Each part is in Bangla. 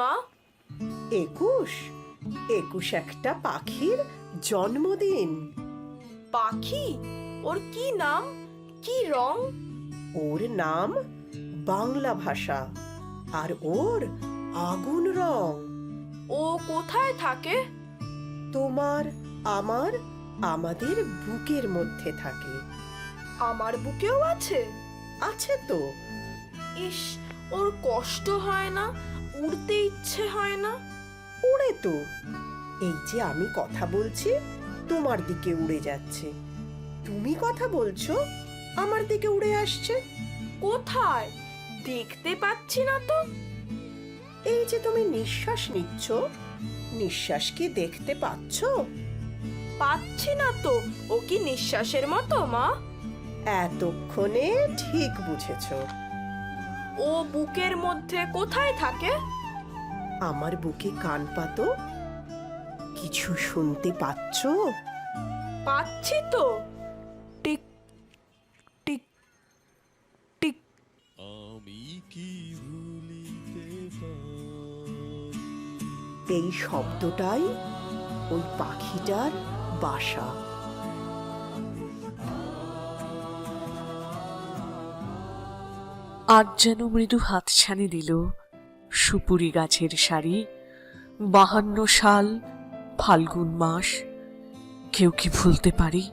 মা? 21? 21 একটা পাখির জন্মদিন। পাখি? ওর কি নাম, কি রং? ওর নাম বাংলা ভাষা, আর ওর আগুন রং। ও কোথায় থাকে? তোমার, আমার, আমাদের বুকের মধ্যে থাকে। আমার বুকেও আছে? আছে তো। ইস, ওর কষ্ট হয় না? উড়তে ইচ্ছে হয় না? উড়ে তো। এই যে আমি কথা বলছি, তোমার দিকে উড়ে যাচ্ছে। তুমি কথা বলছো, আমার দিকে উড়ে আসছে। কোথায়? দেখতে পাচ্ছি না তো। এই যে তুমি নিঃশ্বাস নিচ্ছ, নিঃশ্বাস কি দেখতে পাচ্ছ? পাচ্ছি না তো। ও কি নিঃশ্বাসের মতো মা? এতক্ষণে ঠিক বুঝেছো। ও বুকের মধ্যে কোথায় থাকে? আমার বুকে কান পাতো, কিছু শুনতে পাচ্ছো? পাচ্ছি তো। Tick tick tick. আমি কি ভুলিতে পারি? এই শব্দটাই ওই পাখিটার বাসা। আজ যেন মৃদু হাতছানি দিল সুপুরি গাছের সারি। 52 সাল, ফাল্গুন মাস, কেউ কি ভুলতে পারি?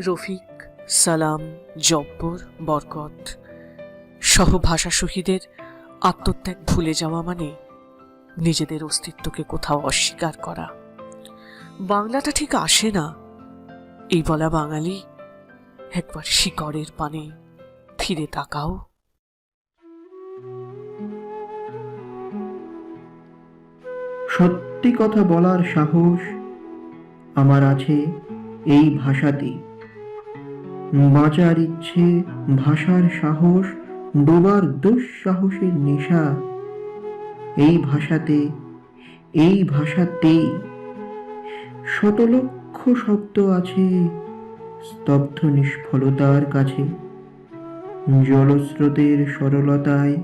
রফিক, সালাম, জব্বর, বরকত সহ ভাষা শহীদের আত্মত্যাগ ভুলে যাওয়া মানে নিজেদের অস্তিত্বকে কোথাও অস্বীকার করা। বাংলাটা ঠিক আসে না এই বলা বাঙালি, একবার শিকড়ের পানে ফিরে তাকাও। সত্যি কথা বলার সাহস আমার আছে এই ভাষাতে। বাঁচার ইচ্ছে, ভাষার সাহস, ডোবার দুঃসাহসের নেশা এই ভাষাতে, এই ভাষাতেই। শতলক্ষ শব্দ আছে স্তব্ধ নিষ্ফলতার কাছে। জলস্রোতের সরলতায়,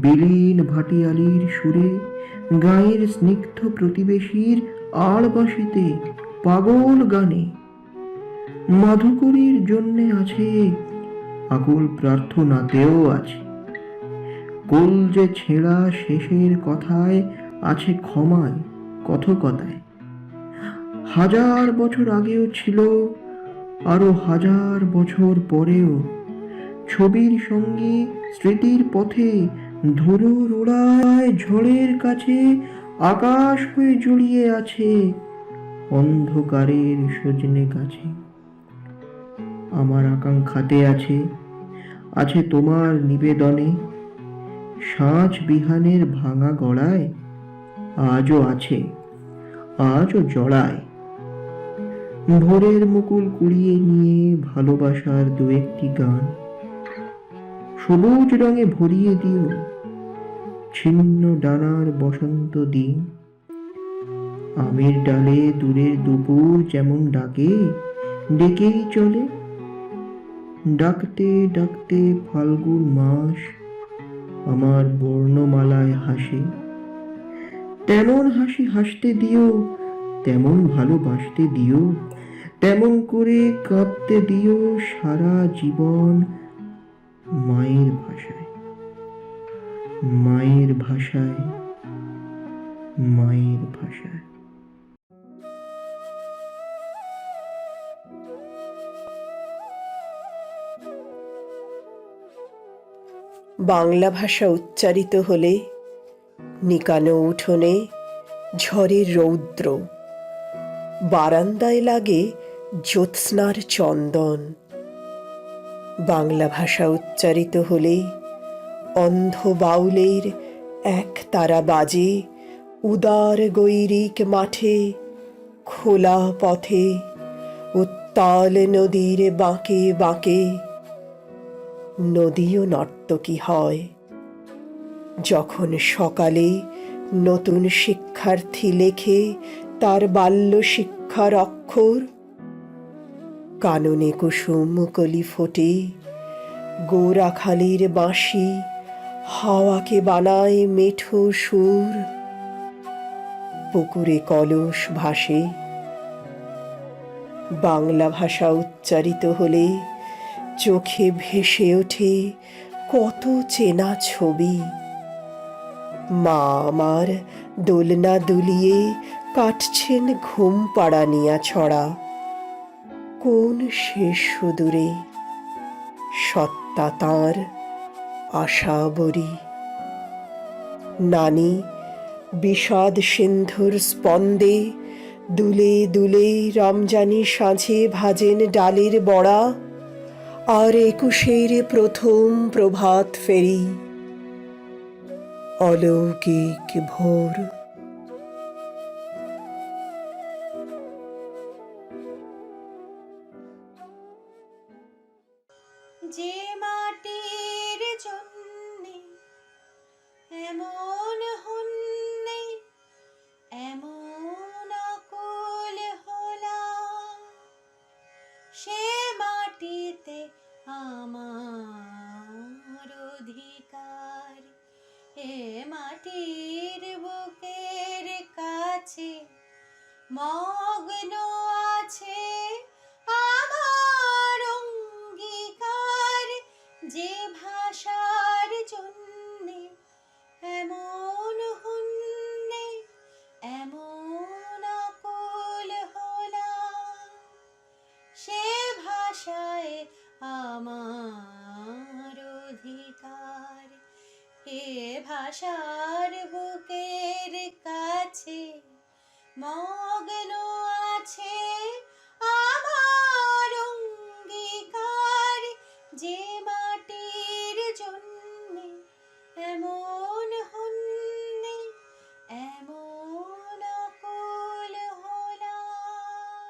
বিলীন ভাটিয়ালির সুরে, গায়ের স্নিগ্ধ প্রতিবেশীর আড়বাসিতে, পাগল গানে। মাধুকরীর জন্যে আছে, আকুল প্রার্থনাতেও আছে। কলজে ছেঁড়া শেষের কথায় আছে ক্ষমায়, কথকতায়। 1000 বছর আগেও ছিল, আরো 1000 বছর পরেও। ছবির সঙ্গে স্মৃতির পথে, ধুলোর ওড়ায় ঝড়ের কাছে আকাশ হয়ে জড়িয়ে আছে অন্ধকারের সজনে গাছে। আমার আকাঙ্ক্ষাতে আছে, আছে তোমার নিবেদনে। সাঁঝ বিহানের ভাঙা গড়ায় আজও আছে, আজও জড়ায়। ভোরের মুকুল কুড়িয়ে নিয়ে ভালোবাসার দু একটি গান সবুজ রঙে ভরিয়ে দিও ছিন্ন ডানার বসন্ত দিন। আমের ডালে দূরের দুপুর যেমন ডাকে, ডেকেই চলে। ডাকতে ডাকতে ফাল্গুন মাস আমার বর্ণমালায় হাসে। তেমন হাসি হাসতে দিও, তেমন ভালোবাসতে দিও, তেমন করে কাঁদতে দিও সারা জীবন মায়ের ভাষায়, মায়ের ভাষায়, মায়ের ভাষায়। বাংলা ভাষা উচ্চারিত হলে নিকানো উঠোনে ঝড়ের রৌদ্র, বারান্দায় লাগে জ্যোৎস্নার চন্দন। বাংলা ভাষা উচ্চারিত হলে অন্ধ বাউলের এক তারা বাজে উদার গৈরিক মাঠে, খোলা পথে, উত্তাল নদীর বাঁকে বাঁকে। নদীও নর্তকী হয় যখন সকালে নতুন শিক্ষার্থী লেখে তার বাল্য শিক্ষার অক্ষর। কাননে কুসুম কলি ফোটে, গোরাখালির বাঁশি হাওয়াকে বানায় মেঠো সুর, পুকুরে কলস ভাসে। বাংলা ভাষা উচ্চারিত হলে চোখে ভেসে ওঠে কত চেনা ছবি। মা আমার দোলনা দুলিয়ে কাটছেন ঘুম পাড়া নিয়া ছড়া। কোন শেষ সুদূরে সত্তা তাঁর আশা বরি। নানি বিষাদ সিন্ধুর স্পন্দে দুলে দুলে রমজানি সাঁঝে ভাজেন ডালের বড়া। আর 21-এর প্রথম প্রভাত ফেরি, অলৌকিক ভোর। যে মাটির জন্যে এমন হন্যে এমন আকুল হলাম, সে মাটিতে আমার অধিকার। এ মাটির বুকের কাছে মগ্ন আছে আমার অঙ্গীকার। যে ভাষার জন্যে এমন হন্যে এমন আকুল হলাম, সে ভাষায় আমার অধিকার। এ ভাষার বুকের কাছে মগ্ন আছে আমার অঙ্গীকার। যে মাটির জন্যে এমন হন্যে এমন আকুল হলাম।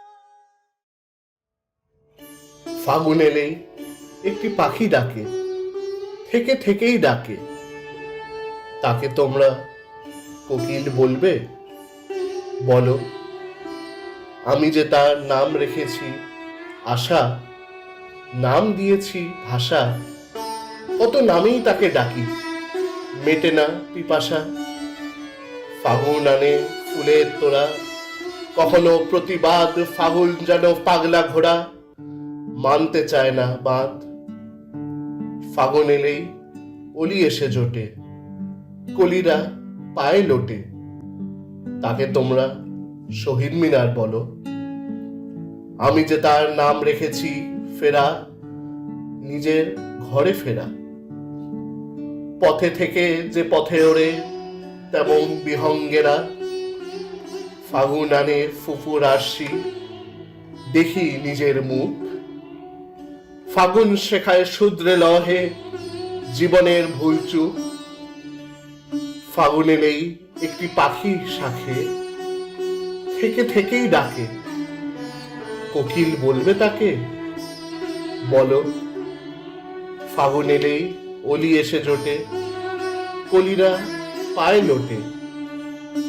ফাগুন এলেই একটি পাখি ডাকে, থেকে থেকেই ডাকে। তাকে তোমরা কোকিল বলবে? বলো। আমি যে তার নাম রেখেছি আশা, নাম দিয়েছি ভাষা, কত নামেই তাকে ডাকি, মেটে না পিপাসা। ফাগুন আনে ফুলের তোড়া, কখনো প্রতিবাদ। ফাগুন যেন পাগলা ঘোড়া, মানতে চায় না বাঁধ। ফাগুন এলেই অলি এসে জোটে, কলিরা পায়ে লোটে। তাকে তোমরা শহীদ মিনার বলো। আমি যে তার নাম রেখেছি ফেরা, নিজের ঘরে ফেরা। পথে থেকে যে পথে ওড়ে তেমন বিহঙ্গেরা। ফাগুন আনে ফুফুর আসি, দেখি নিজের মুখ। ফাগুন শেখায় শুদ্রে লহে জীবনের ভুল চুক। ফাগুন এলেই একটি পাখি শাখে, থেকে থেকেই ডাকে। কোকিল বলবে তাকে? বলো। ফাগুন এলেই অলি এসে জোটে, কলিরা পায়ে লোটে।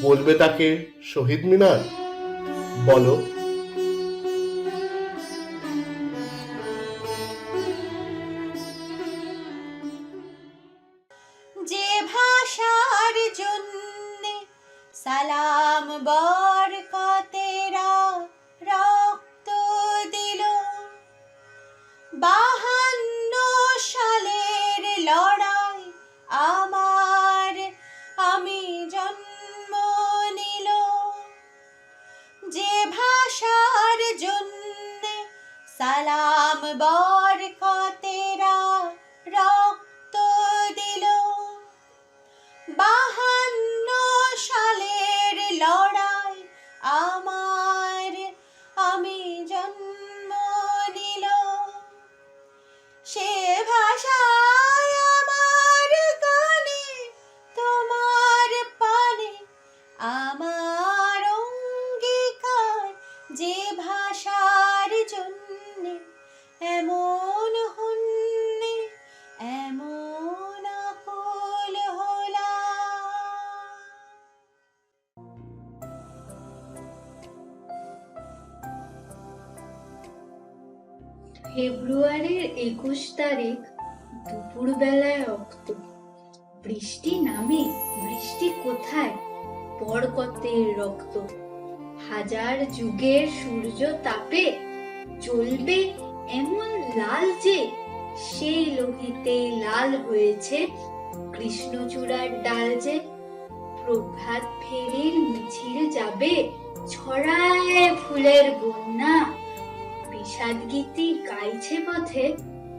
বলবে তাকে শহীদ মিনার? বলো। যে ভাষার জন্যে সালাম বরকতেরা রক্ত দিল, 52 সালের লড়াই আমার আমি জন্ম নিল। যে ভাষার জন্যে সালাম বরকতেরা রক্ত দিল, 52 সালের লড়াই আমার আমি জন্ম নিল। সে ভাষায় আমার গানে তোমার পানে আমার অঙ্গীকার। যে ভাষার জন্যে এমন হন্যে এমন আকুল হলাম। ফেব্রুয়ারির 21 তারিখ দুপুরবেলায় রক্ত। বৃষ্টি নামে, বৃষ্টি কোথায়? বরকতের রক্ত। হাজার যুগের সূর্য তাপে জ্বলবে এমন লাল যে, সেই লোহিতে লাল হয়েছে কৃষ্ণচূড়ার ডাল যে। প্রভাত ফেরির মিছিল যাবে, ছড়ায় ফুলের বন্যা। বিষাদ গীতি গাইছে পথে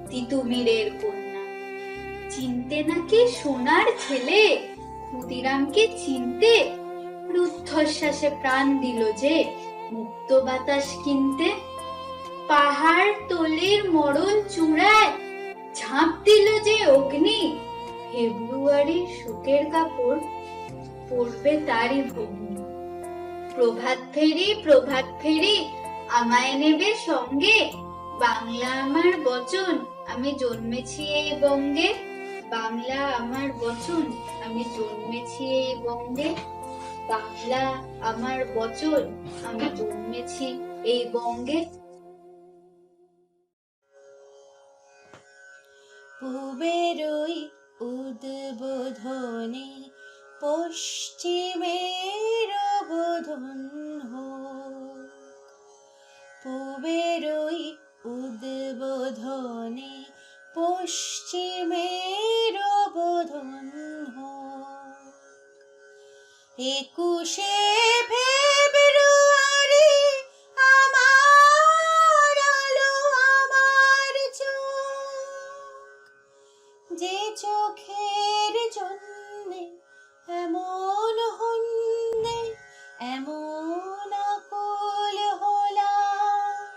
তিতুমিরের কন্যা। চিনতে নাকি সোনার ছেলে, ক্ষুদিরামকে চিনতে রুদ্ধশ্বাসে প্রাণ দিল যে মুক্ত বাতাস কিনতে। পাহাড় তলির মরণ চূড়ায় ঝাঁপ দিল যে অগ্নি, ফেব্রুয়ারির শোকের কাপড় পড়বে তারই ভগ্নি। প্রভাত ফেরি, প্রভাত ফেরি, আমায় নেবে সঙ্গে, বাংলা আমার বচন, আমি জন্মেছি এই বঙ্গে। বাংলা আমার বচন, আমি জন্মেছি এই বঙ্গে। বাংলা আমার বচন, আমি জন্মেছি এই বঙ্গে। পূবেরই উদ্বোধনে পশ্চিমের বোধন হোক। পূবেরই উদ্বোধনে পশ্চিমের বোধন হোক। 21শে ফেব্রুয়ারি আমার আলো, আমার চোখ, যে চোখের জন্যে এমন হন্যে, এমন আকুল হলাম,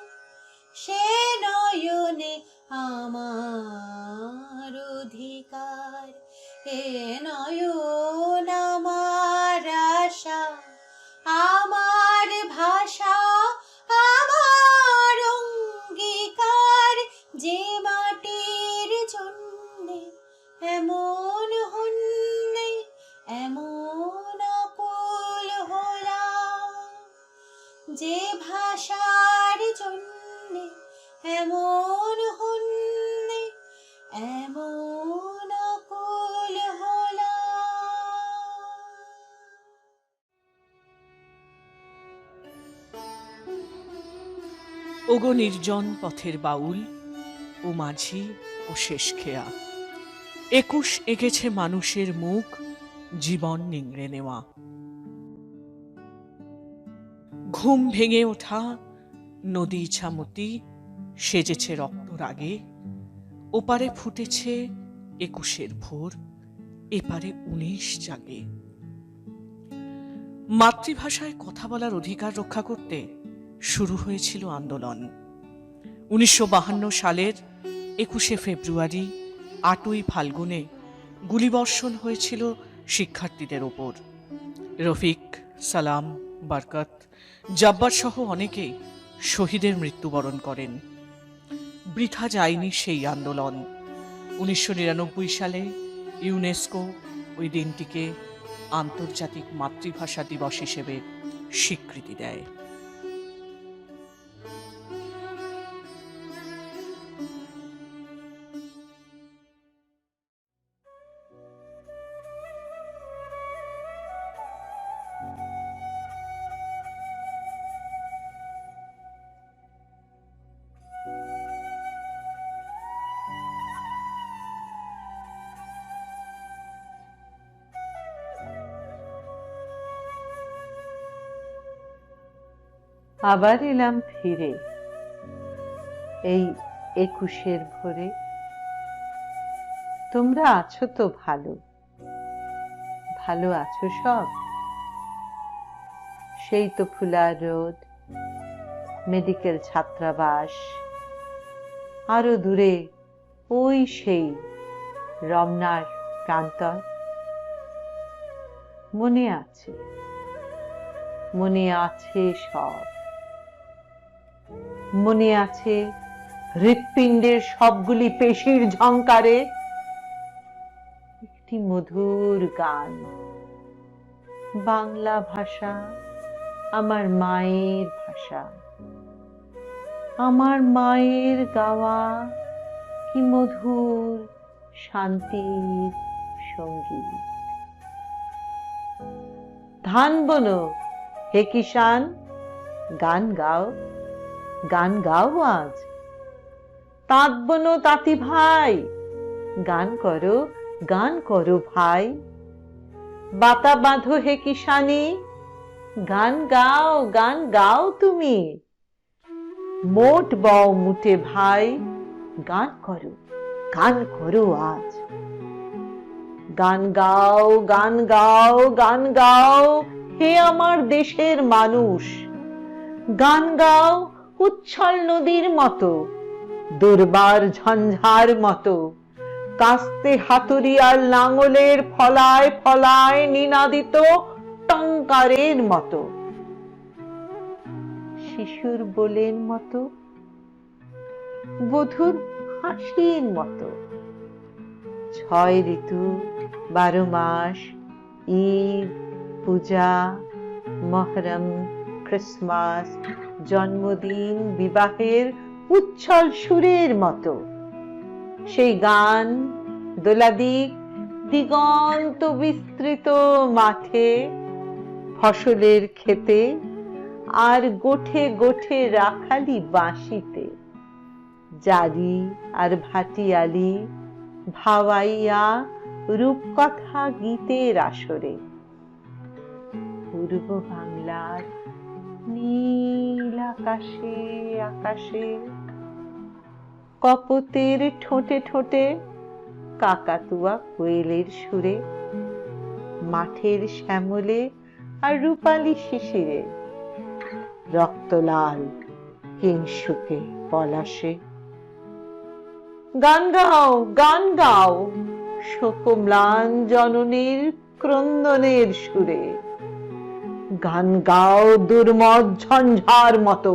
সে নয়নে আমার অধিকার, এ নয়ন আমার আশা, আমার ভাষা, আমার অঙ্গীকার। যে মাটির জন্যে এমন হন্যে, এমন আকুল হলাম, যে ভাষার জন্যে এমন হন্যে, এমন আকুল হলাম। ওগো নির্জন পথের বাউল, ও মাঝি ও শেষ খেয়া, 21 এঁকেছে মানুষের মুখ, জীবন নিংড়ে নেওয়া। ঘুম ভেঙে ওঠা নদী ইছামতি সেজেছে রক্ত রাগে। ওপারে ফুটেছে 21-এর ভোর, এপারে 19 জাগে। মাতৃভাষায় কথা বলার অধিকার রক্ষা করতে শুরু হয়েছিল আন্দোলন। 1952 সালের 21শে ফেব্রুয়ারি 8ই ফাল্গুনে গুলিবর্ষণ হয়েছিল শিক্ষার্থীদের ওপর। রফিক, সালাম, বরকত, জব্বার সহ অনেকেই শহীদের মৃত্যুবরণ করেন। বৃথা যায়নি সেই আন্দোলন। 1999 সালে ইউনেস্কো ওই দিনটিকে আন্তর্জাতিক মাতৃভাষা দিবস হিসেবে স্বীকৃতি দেয়। আবার এলাম ফিরে এই 21-এর ভোরে। তোমরা আছো তো ভালো? ভালো আছো সব? সেই তো ফুলার রোড, মেডিকেল ছাত্রাবাস, আরো দূরে ওই সেই রমনার প্রান্তর। মনে আছে, মনে আছে সব। মনে আছে হৃৎপিণ্ডের সবগুলি পেশির ঝংকারে একটি মধুর গান। বাংলা ভাষা আমার মায়ের ভাষা, আমার মায়ের গাওয়া কি মধুর শান্তির সঙ্গীত। ধান বোনো হে কিষান, গান গাও, গান গাও আজ। তাঁত বোনো তাঁতি ভাই, গান করো ভাই। বাতা বাঁধো হে কিষানি, গান গাও তুমি। মোট বও মুটে ভাই, গান করো আজ। গান গাও হে আমার দেশের মানুষ। গান গাও উচ্ছল নদীর মতো, দুর্বার ঝঞ্ঝার মতো। কাস্তে হাতুড়ি আর লাঙলের ফলায় ফলায় নিনাদিত টঙ্কারের মতো। শিশুর বোলের মতো, বধুর হাসির মতো। 6 ঋতু 12 মাস, ঈদ, পূজা, মহরম, ক্রিসমাস, জন্মদিন, বিবাহের উচ্ছল সুরের মতো। সেই গান দোলাদিক দিগন্ত বিস্তৃত মাঠে, ফসলের ক্ষেতে, আর গোঠে গোঠে রাখালি বাঁশিতে। জারি আর ভাটিয়ালি ভাওয়াইয়া রূপকথা গীতের আসরে। পূর্ব বাংলার নীল আকাশে আকাশে, কপতের ঠোঁটে ঠোঁটে কাকাতুয়া কোয়েলের সুরে। মাঠের শ্যামলে আর রূপালী শিশিরে, রক্তলাল কিংসুকে পলাশে। গান গাও শোকম্লান জননীর ক্রন্দনের সুরে। গান গাও দুর্মদ ঝঞ্ঝার মতো,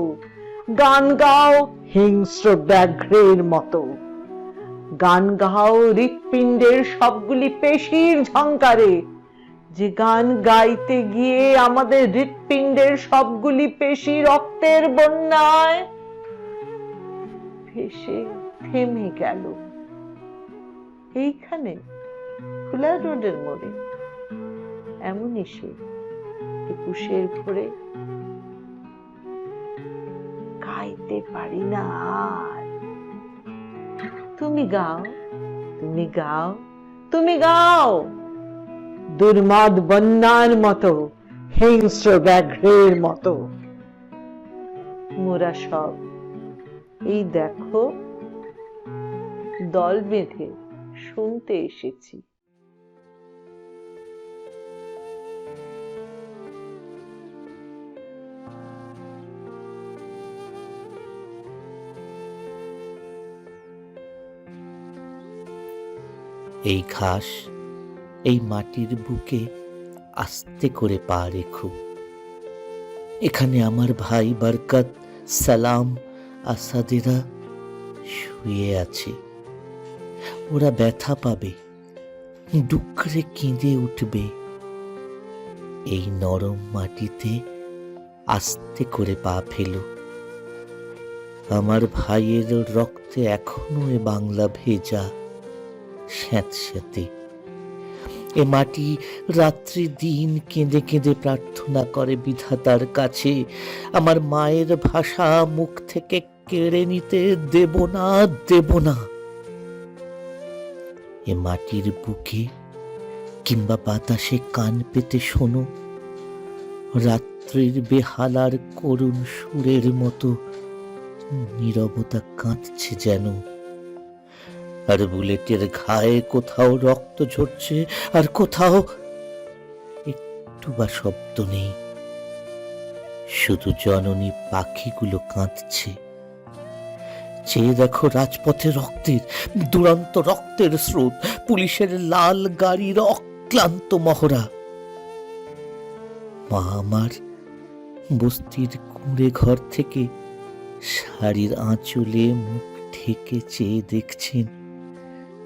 গান গাও হিংস্র ব্যাঘ্রের মতো। গান গাও হৃৎপিণ্ডের সবগুলি পেশির ঝংকারে, যে গান গাইতে গিয়ে আমাদের হৃৎপিণ্ডের সবগুলি পেশি রক্তের বন্যায় ভেসে থেমে গেল। এইখানে খোলা রোডের মোড়ে এমনই সে 21 ভোরে। গাইতে পারি না আর। তুমি গাও দুর্মদ বন্যার মতো, হিংস্র ব্যাঘ্রের মতো। মোরা সব এই দেখো দল বেঁধে শুনতে এসেছি। এই ঘাস, এই মাটির বুকে আস্তে করে পা রেখো। এখানে আমার ভাই বরকত, সালাম, আসাদেরা শুয়ে আছে। ওরা ব্যথা পাবে, ডুকরে কেঁদে উঠবে। এই নরম মাটিতে আস্তে করে পা ফেলো। আমার ভাইয়ের রক্তে এখনো এ বাংলা ভেজা, স্যাঁতস্যাঁতে। এ মাটি রাত্রি দিন কেঁদে কেঁদে প্রার্থনা করে বিধাতার কাছে, আমার মায়ের ভাষা মুখ থেকে কেড়ে নিতে দেব না। এ মাটির বুকে কিংবা বাতাসে কান পেতে শোনো, রাত্রির বেহালার করুণ সুরের মতো নীরবতা কাঁদছে যেন। আর বুলেটের ঘায়ে কোথাও রক্ত ঝরছে, আর কোথাও একটু বা শব্দ নেই। শুধু জননী পাখিগুলো কাঁদছে। চেয়ে দেখো রাজপথে রক্তের, দুরন্ত রক্তের স্রোত, পুলিশের লাল গাড়ির অক্লান্ত মহড়া। মা আমার বস্তির কুঁড়ে ঘর থেকে শাড়ির আঁচলে মুখ ঢেকে চেয়ে দেখছেন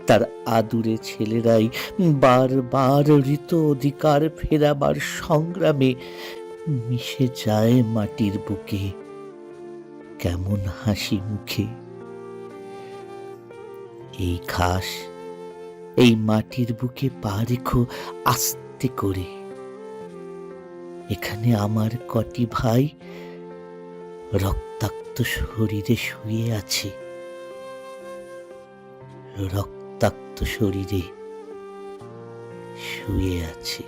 তার আদুরে ছেলেরাই বারবার ঋত অধিকার ফেরাবার সংগ্রামে মিশে যায় মাটির বুকে, কেমন হাসি মুখে। এই ঘাস, এই মাটির বুকে পা রেখো আস্তে করে। এখানে আমার কটি ভাই রক্তাক্ত শরীরে শুয়ে আছে, রক্তাক্ত শরীরে শুয়ে আছে।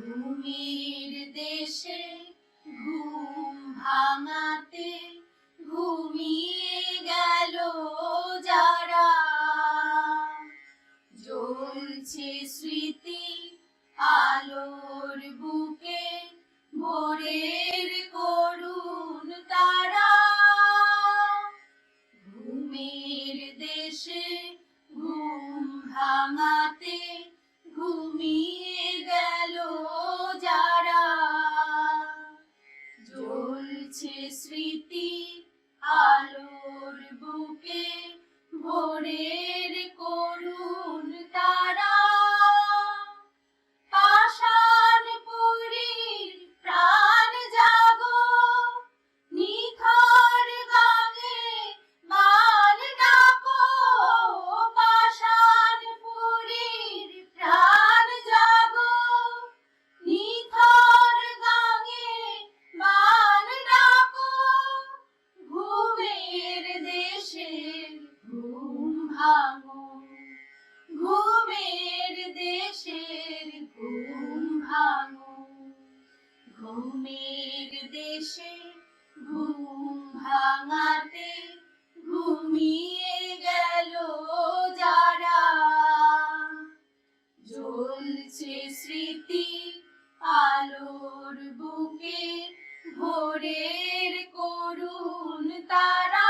ঘুমের দেশে ঘুম ভাঙাতে ঘুমিয়ে গেল যারা, জ্বলছে স্মৃতি আলোর বুকে ভোরের করুণ তারা। ঘুমের দেশে ঘুম ভাঙাতে ঘুমিয়ে গেল যারা, জ্বলছে স্মৃতি আলোর বুকে ভোরের করুণ তারা। পাষাণ পুরীর প্রাণ জাগো, নিথর গাঙে মান ডাকো। পাষাণ পুরীর প্রাণ জাগো, নিথর গাঙে মান ডাকো। ঘুমের দেশে ঘুম ভাঙো, ঘুমের দেশের ঘুম ভাঙো। ঘুমের দেশে ঘুম ভাঙাতে ঘুমিয়ে গেল যারা, জ্বলছে স্মৃতি আলোর বুকে ভোরের করুণ তারা।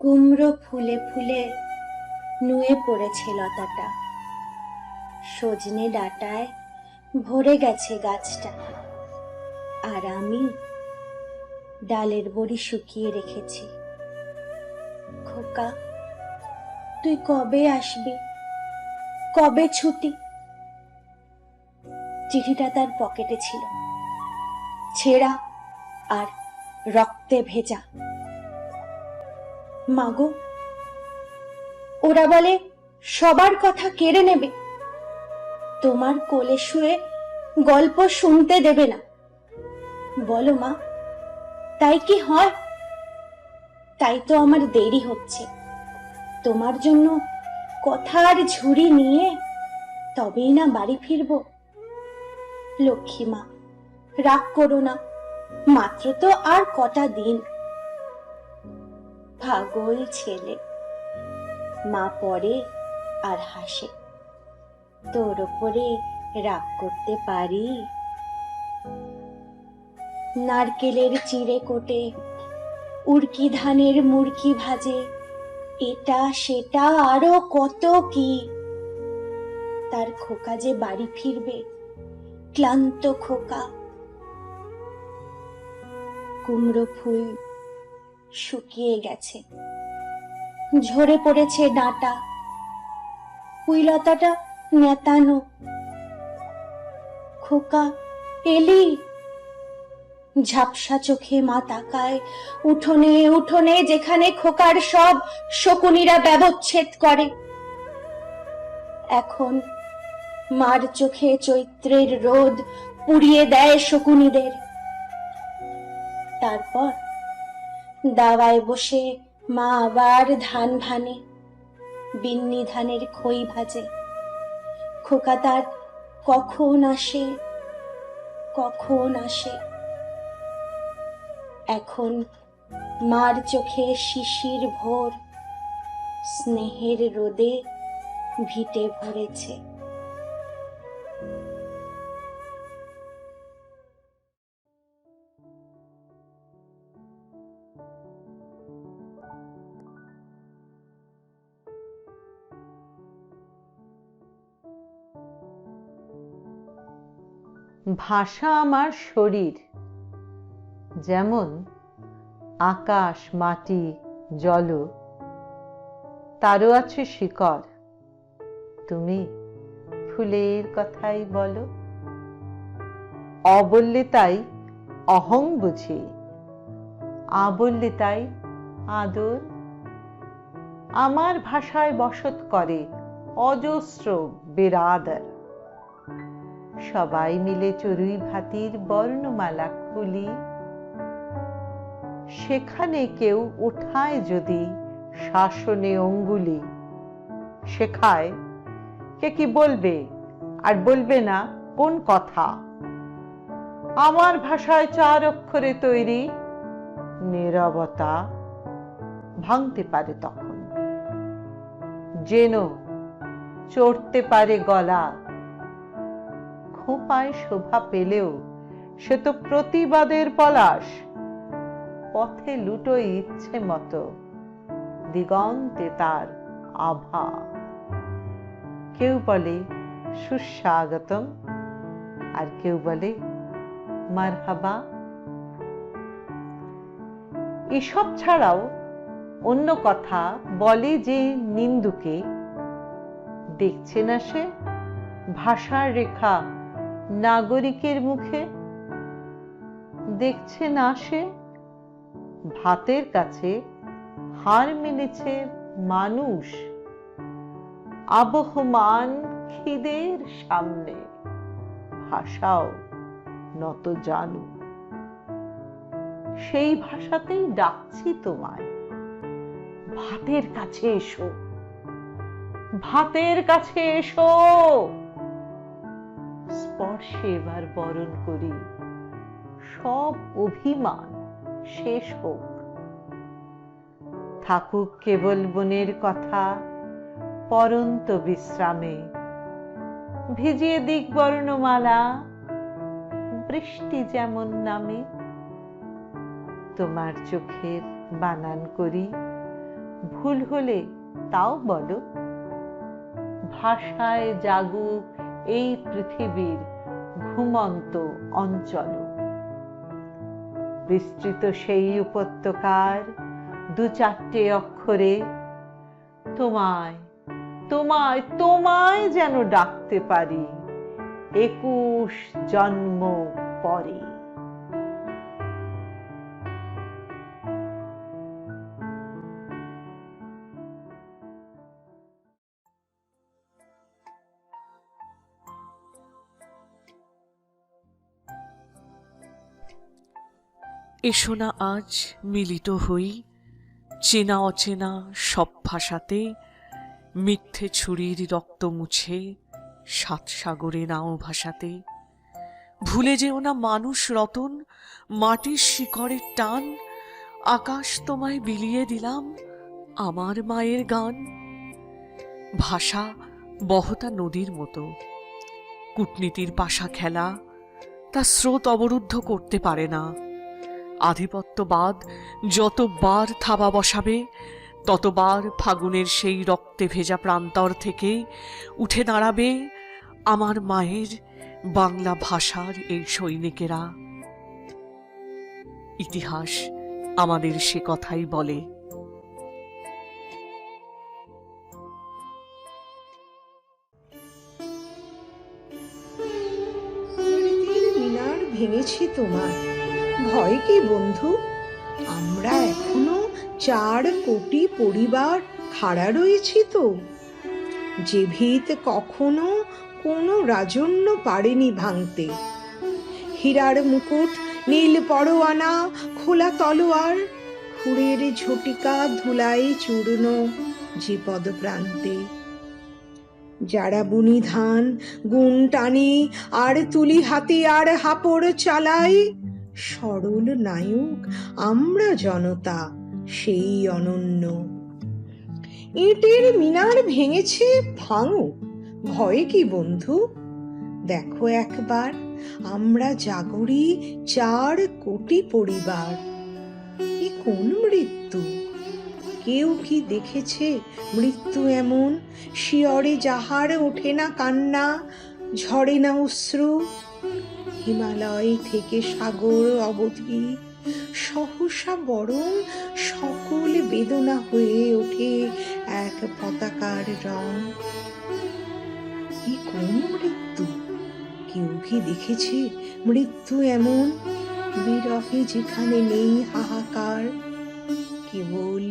কুমড়ো ফুলে ফুলে নুয়ে পড়েছে লতাটা, সজনে ডাঁটায় ভরে গেছে গাছটা। আর আমি ডালের বড়ি শুকিয়ে রেখেছি। খোকা, তুই কবে আসবি? কবে ছুটি? চিঠিটা তার পকেটে ছিল, ছেঁড়া আর রক্তে ভেজা। মাগো, ওরা বলে সবার কথা কেড়ে নেবে, তোমার কোলে শুয়ে গল্প শুনতে দেবে না। বলো মা, তাই কি হয়? তাই তো আমার দেরি হচ্ছে। তোমার জন্য কথার ঝুড়ি নিয়ে তবেই না বাড়ি ফিরবো। লক্ষ্মী মা, রাগ করো না, মাত্র তো আর কটা দিন। পাগল ছেলে, মা পড়ে আর হাসে। তোর ওপরে রাগ করতে পারি? নারকেলের চিড়ে কোটে, উড়কি ধানের মুড়কি ভাজে, এটা সেটা আরো কত কি। তার খোকা যে বাড়ি ফিরবে, ক্লান্ত খোকা। কুমড়ো ফুল শুকিয়ে গেছে, ঝরে পড়েছে ডাঁটা, পুঁইলতাটা নেতানো। খোকা, এলি? ঝাপসা চোখে মা তাকায় উঠোনে উঠোনে, যেখানে খোকার সব শকুনিরা ব্যবচ্ছেদ করে। এখন মার চোখে চৈত্রের রোদ পুড়িয়ে দেয় শকুনিদের। তারপর দাওয়ায় বসে মা আবার ধান ভানে, বিন্নি ধানের খই ভাজে। খোকা তার কখন আসে, কখন আসে। এখন মার চোখে শিশির ভোর, স্নেহের রোদে ভিটে ভরেছে। ভাষা আমার শরীর, যেমন আকাশ, মাটি, জল, তারও আছে শিকড়। তুমি ফুলের কথাই বলো। অ বললে তাই অহং বুঝি, আ বললে তাই আদর। আমার ভাষায় বসত করে অজস্র বেরাদার। সবাই মিলে চড়ুই ভাতির বর্ণমালা খুলি। সেখানে কেউ ওঠায় যদি শাসনে অঙ্গুলি, শেখায় কে কি বলবে আর বলবে না কোন কথা। আমার ভাষায় 4 অক্ষরে তৈরি নীরবতা ভাঙতে পারে তখন। যেন চড়তে পারে গলা। খোঁপায় শোভা পেলেও সে তো প্রতিবাদের পলাশ। পথে লুটোয় ইচ্ছে মতো, দিগন্তে তার আভা। কেউ বলে সুস্বাগতম, আর কেউ বলে মারহাবা। এসব ছাড়াও অন্য কথা বলে যে নিন্দুকে, দেখছে না সে ভাষার রেখা নাগরিকের মুখে। দেখছে না সে ভাতের কাছে হার মেনেছে মানুষ। আবহমান খিদের সামনে ভাষাও নত জানু। সেই ভাষাতেই ডাকছি তোমায়, ভাতের কাছে এসো, ভাতের কাছে এসো। স্পর্শে এবার বরণ করি সব অভিমান শেষ হোক। থাকুক কেবল বনের কথা পরন্ত বিশ্রামে। ভিজিয়ে দিক বর্ণমালা বৃষ্টি যেমন নামে। তোমার চোখের বানান করি, ভুল হলে তাও বলো। ভাষায় জাগুক এই পৃথিবীর ঘুমন্ত অঞ্চল। বিস্তৃত সেই উপত্যকার 2-4টে অক্ষরে তোমায় তোমায় তোমায় যেন ডাকতে পারি 21 জন্ম পরে। এসো না আজ মিলিত হই, চেনা অচেনা সব ভাষাতে। মিথ্যে ছুরির রক্ত মুছে 7 সাগরে নাও ভাষাতে। ভুলে যেও না মানুষ রতন, মাটির শিকড়ের টান। আকাশ তোমায় বিলিয়ে দিলাম আমার মায়ের গান। ভাষা বহতা নদীর মতো, কূটনীতির পাশা খেলা তা স্রোত অবরুদ্ধ করতে পারে না। আধিপত্যবাদ যতবার থাবা বসাবে, ততবার ফাগুনের সেই রক্তে ভেজা প্রান্তর থেকে উঠে দাঁড়াবে আমার মায়ের বাংলা ভাষার এই সৈনিকেরা। ইতিহাস আমাদের সে কথাই বলে। মিনার ভেঙেছি তোমার, ভয় কি বন্ধু? আমরা এখনো 4 কোটি পরিবার খাড়া রয়েছি তো। যে ভিত কখনো কোনো রাজন্য পারেনি ভাঙতে। হীরার মুকুট, নীল পরোয়ানা, খোলা তলোয়ার, খুঁড়ের ঝটিকা ধুলাই চূর্ণ যে পদপ্রান্তে। যারা বুনি ধান গুণ টানি আর তুলি হাতে আর হাপড় চালাই, সরল নায়ক আমরা জনতা সেই অনন্য। ইটের মিনার ভেঙেছে ভাঙুক, ভয় কি বন্ধু? দেখো একবার আমরা জাগরি 4 কোটি পরিবার। এ কোন মৃত্যু? কেউ কি দেখেছে মৃত্যু এমন? শিয়রে যাহার ওঠে না কান্না, ঝরে না অশ্রু। হিমালয় থেকে সাগর অবধি সহসা বরং সকল বেদনা হয়ে ওঠে এক পতাকার রং। কি কোন মৃত্যু? কেউ কি দেখেছে মৃত্যু এমন? বিরহে যেখানে নেই হাহাকার, কেবল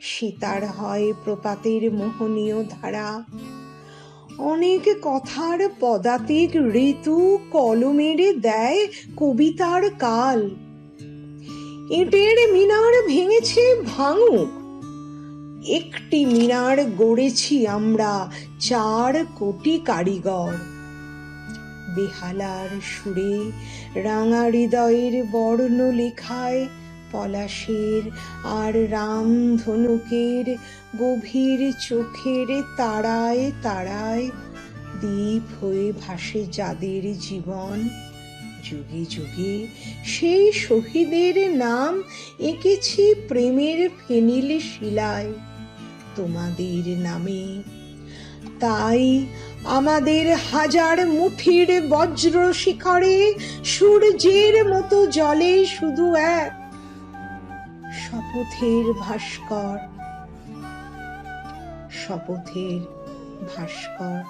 সীতার হয় প্রপাতের মোহনীয় ধারা। অনেক কথার পদাতিক ঋতু কলমের দেয় কবিতার কাল। ইটের মিনার ভেঙেছে ভাঙুক, একটি মিনার গড়েছি আমরা 4 কোটি কারিগর। বেহালার সুরে রাঙা হৃদয়ের বর্ণ লেখায় পলাশের আর রাম ধনুকের গভীর চোখের তারায় তারায় দ্বীপ হয়ে ভাসে যাদের জীবন। যুগে যুগে সেই শহীদের নাম এঁকেছি প্রেমের ফেনিল শিলায় তোমাদের নামে। তাই আমাদের হাজার মুঠির বজ্র শিখরে সূর্যের মতো জলে শুধু এক শপথের ভাস্কর, শপথের ভাস্কর।